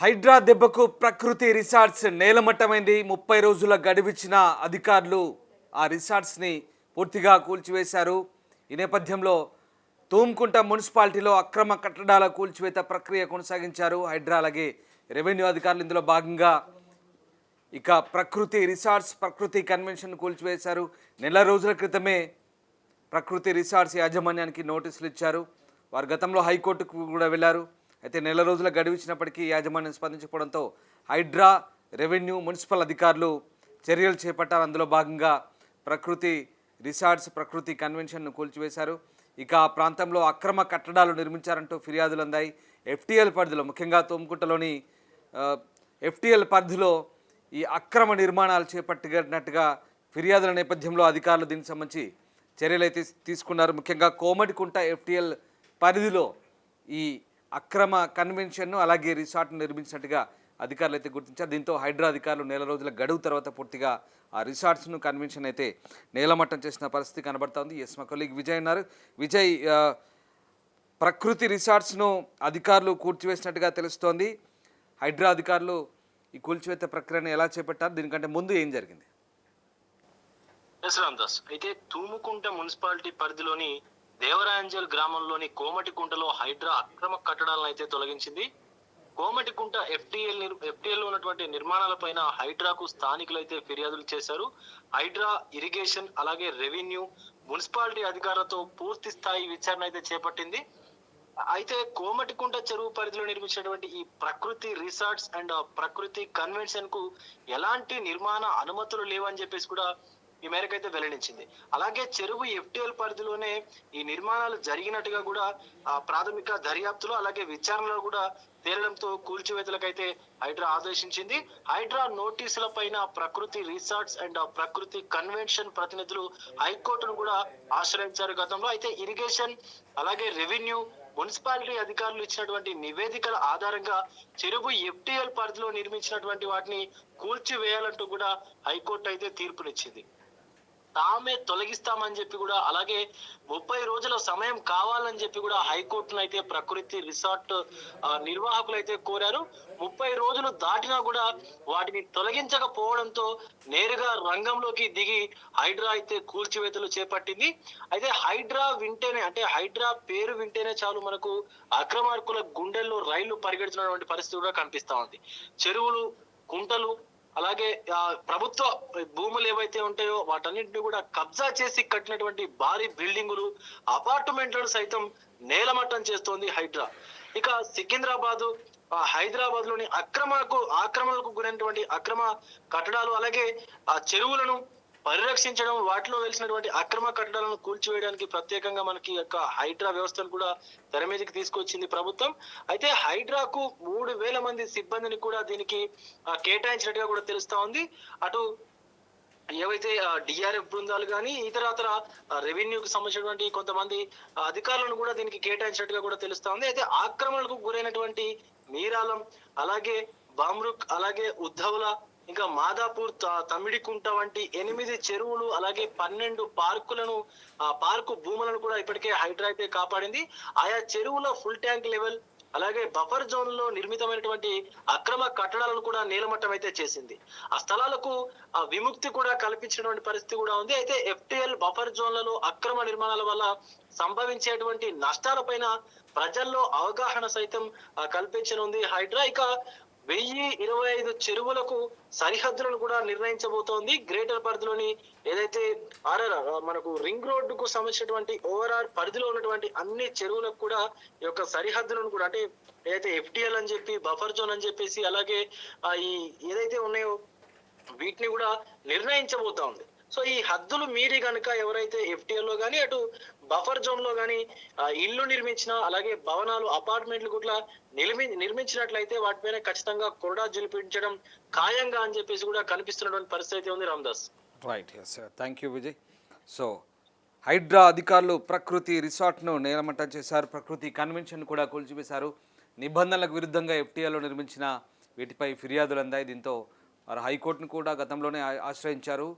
హైడ్రా దెబ్బకు ప్రకృతి రిసార్ట్స్ నేలమట్టమైంది. 30 రోజుల గడువిచ్చిన అధికారులు ఆ రిసార్ట్స్ని పూర్తిగా కూల్చివేశారు. ఈ నేపథ్యంలో తూమ్కుంట మున్సిపాలిటీలో అక్రమ కట్టడాల కూల్చివేత ప్రక్రియ కొనసాగించారు హైడ్రా. అలాగే రెవెన్యూ అధికారులు ఇందులో భాగంగా ఇక ప్రకృతి రిసార్ట్స్, ప్రకృతి కన్వెన్షన్ కూల్చివేశారు. నెల రోజుల క్రితమే ప్రకృతి రిసార్ట్స్ యాజమాన్యానికి నోటీసులు ఇచ్చారు. వారు గతంలో హైకోర్టుకు కూడా వెళ్ళారు. అయితే నెల రోజుల గడువిచ్చినప్పటికీ యాజమాన్యం స్పందించకపోవడంతో హైడ్రా, రెవెన్యూ, మున్సిపల్ అధికారులు చర్యలు చేపట్టారు. అందులో భాగంగా ప్రకృతి రిసార్ట్స్, ప్రకృతి కన్వెన్షన్ను కూల్చివేశారు. ఇక ఆ ప్రాంతంలో అక్రమ కట్టడాలు నిర్మించారంటూ ఫిర్యాదులు అందాయి. ఎఫ్టీఎల్ పరిధిలో, ముఖ్యంగా తోమ్కుంటలోని ఎఫ్టీఎల్ పరిధిలో ఈ అక్రమ నిర్మాణాలు చేపట్టినట్టుగా ఫిర్యాదుల నేపథ్యంలో అధికారులు దీనికి సంబంధించి చర్యలు అయితే తీసుకున్నారు. ముఖ్యంగా కోమటికుంట ఎఫ్టీఎల్ పరిధిలో ఈ అక్రమ కన్వెన్షన్ను అలాగే రిసార్ట్ను నిర్మించినట్టుగా అధికారులు అయితే గుర్తించారు. దీంతో హైడ్రా అధికారులు నెల రోజుల గడువు తర్వాత పూర్తిగా ఆ రిసార్ట్స్ను కన్వెన్షన్ అయితే నేలమట్టం చేసిన పరిస్థితి కనబడుతోంది. ఎస్, మా కొలీగ్ విజయ్ ఉన్నారు. విజయ్, ప్రకృతి రిసార్ట్స్ను అధికారులు కూల్చివేసినట్టుగా తెలుస్తోంది. హైడ్రా అధికారులు ఈ కూల్చివేత ప్రక్రియను ఎలా చేపట్టారు? దీనికంటే ముందు ఏం జరిగింది? రామదాస్, అయితే తూముకుంట మున్సిపాలిటీ పరిధిలోని దేవరాంజల్ గ్రామంలోని కోమటికుంటలో హైడ్రా అక్రమ కట్టడాలను అయితే తొలగించింది. కోమటికుంట ఎఫ్టీఎల్ ఉన్నటువంటి నిర్మాణాలపైన హైడ్రాకు స్థానికులు అయితే ఫిర్యాదులు చేశారు. హైడ్రా, ఇరిగేషన్, అలాగే రెవెన్యూ, మున్సిపాలిటీ అధికారులతో పూర్తి స్థాయి విచారణ అయితే చేపట్టింది. అయితే కోమటికుంట చెరువు పరిధిలో నిర్మించినటువంటి ఈ ప్రకృతి రిసార్ట్స్ అండ్ ప్రకృతి కన్వెన్షన్ కు ఎలాంటి నిర్మాణ అనుమతులు లేవని చెప్పేసి కూడా ఈ మేరకు అయితే వెల్లడించింది. అలాగే చెరువు ఎఫ్టీఎల్ పరిధిలోనే ఈ నిర్మాణాలు జరిగినట్టుగా కూడా ప్రాథమిక దర్యాప్తులో అలాగే విచారణలో కూడా తేలడంతో కూల్చివేతలకైతే హైడ్రా ఆదేశించింది. హైడ్రా నోటీసుల పైన ప్రకృతి రిసార్ట్స్ అండ్ ప్రకృతి కన్వెన్షన్ ప్రతినిధులు హైకోర్టును కూడా ఆశ్రయించారు గతంలో. అయితే ఇరిగేషన్, అలాగే రెవెన్యూ, మున్సిపాలిటీ అధికారులు ఇచ్చినటువంటి నివేదికల ఆధారంగా చెరువు ఎఫ్టీఎల్ పరిధిలో నిర్మించినటువంటి వాటిని కూల్చివేయాలంటూ కూడా హైకోర్టు అయితే తీర్పునిచ్చింది. తామే తొలగిస్తామని చెప్పి కూడా, అలాగే 30 రోజుల సమయం కావాలని చెప్పి కూడా హైకోర్టును అయితే ప్రకృతి రిసార్ట్ నిర్వాహకులు అయితే కోరారు. 30 రోజులు దాటినా కూడా వాటిని తొలగించకపోవడంతో నేరుగా రంగంలోకి దిగి హైడ్రా అయితే కూల్చివేతలు చేపట్టింది. అయితే హైడ్రా వింటేనే, అంటే హైడ్రా పేరు వింటేనే చాలు మనకు అక్రమార్కుల గుండెల్లో రైళ్లు పరిగెడుతున్నటువంటి పరిస్థితి కూడా కనిపిస్తా ఉంది. చెరువులు, కుంటలు, అలాగే ప్రభుత్వ భూములు ఏవైతే ఉంటాయో వాటన్నింటినీ కూడా కబ్జా చేసి కట్టినటువంటి భారీ బిల్డింగులు, అపార్ట్మెంట్లను సైతం నేలమట్టం చేస్తోంది హైడ్రా. ఇక సికింద్రాబాద్, హైదరాబాద్ లోని ఆక్రమణలకు గురైనటువంటి అక్రమ కట్టడాలు, అలాగే ఆ చెరువులను పరిరక్షించడం, వాటిలో వెలిసినటువంటి అక్రమ కట్టడాలను కూల్చివేయడానికి ప్రత్యేకంగా మనకి యొక్క హైడ్రా వ్యవస్థను కూడా తెర మీదకి తీసుకొచ్చింది ప్రభుత్వం. అయితే హైడ్రాకు 3000 మంది సిబ్బందిని కూడా దీనికి కేటాయించినట్టుగా కూడా తెలుస్తా ఉంది. అటు ఏవైతే డిఆర్ఎఫ్ బృందాలు కానీ ఇతరత్ర రెవెన్యూకి సంబంధించినటువంటి కొంతమంది అధికారులను కూడా దీనికి కేటాయించినట్టుగా కూడా తెలుస్తా ఉంది. అయితే ఆక్రమణకు గురైనటువంటి మీరాలం, అలాగే బామ్రుక్, అలాగే ఉద్ధవుల, ఇంకా మాదాపూర్, తమిడికుంట వంటి 8 చెరువులు, అలాగే 12 పార్కు భూములను కూడా ఇప్పటికే హైడ్రా అయితే కాపాడింది. ఆయా చెరువుల ఫుల్ ట్యాంక్ లెవెల్, అలాగే బఫర్ జోన్ లో నిర్మితమైనటువంటి అక్రమ కట్టడాలను కూడా నేలమట్టం అయితే చేసింది. ఆ స్థలాలకు విముక్తి కూడా కల్పించినటువంటి పరిస్థితి కూడా ఉంది. అయితే ఎఫ్టీఎల్ బఫర్ జోన్లలో అక్రమ నిర్మాణాల వల్ల సంభవించేటువంటి నష్టాలపైన ప్రజల్లో అవగాహన సైతం కల్పించనుంది హైడ్రా. ఇక 1025 చెరువులకు సరిహద్దులను కూడా నిర్ణయించబోతోంది. గ్రేటర్ పరిధిలోని ఏదైతే మనకు రింగ్ రోడ్డుకు సంబంధించినటువంటి ఓవరాల్ పరిధిలో ఉన్నటువంటి అన్ని చెరువులకు కూడా ఈ యొక్క సరిహద్దులను కూడా, అంటే ఏదైతే ఎఫ్టీఎల్ అని చెప్పి, బఫర్ జోన్ అని చెప్పేసి, అలాగే ఈ ఏదైతే ఉన్నాయో వీటిని కూడా నిర్ణయించబోతా ఉంది. సో ఈ హద్దులు మీరి కనుక ఎవరైతే ఎఫ్టీఎల్ లో కానీ, అటు బఫర్ జోన్ లో కానీ ఇల్లు నిర్మించిన, అలాగే భవనాలు, అపార్ట్మెంట్లు కూడా నిర్మించినట్లయితే వాటిపైన ఖచ్చితంగా కొరడా జులిపించడం ఖాయంగా అని చెప్పేసి కూడా కనిపిస్తున్నటువంటి పరిస్థితి అయితే ఉంది. Ramdas, right, yes, thank you Vijay. So Hydraa అధికారులు ప్రకృతి రిసార్ట్ను నేలమట్టం చేశారు, ప్రకృతి కన్వెన్షన్ కూడా కూల్చివేశారు. నిబంధనలకు విరుద్ధంగా ఎఫ్టీఎల్లో నిర్మించిన వీటిపై ఫిర్యాదులు అందాయి. దీంతో వారు హైకోర్టును కూడా గతంలోనే ఆశ్రయించారు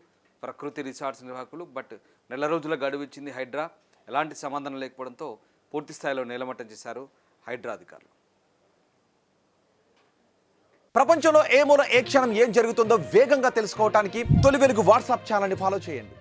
ప్రకృతి రిసార్ట్స్ నిర్వాహకులు. బట్ నెల రోజుల గడువు ఇచ్చింది హైడ్రా. ఎలాంటి సమాధానం లేకపోవడంతో పూర్తి స్థాయిలో నేలమట్టం చేశారు హైడ్రా అధికారులు. ప్రపంచంలో ఏ మూల ఏ క్షణం ఏం జరుగుతుందో వేగంగా తెలుసుకోవడానికి తొలి వెలుగు వాట్సాప్ ఛానల్ని ఫాలో చేయండి.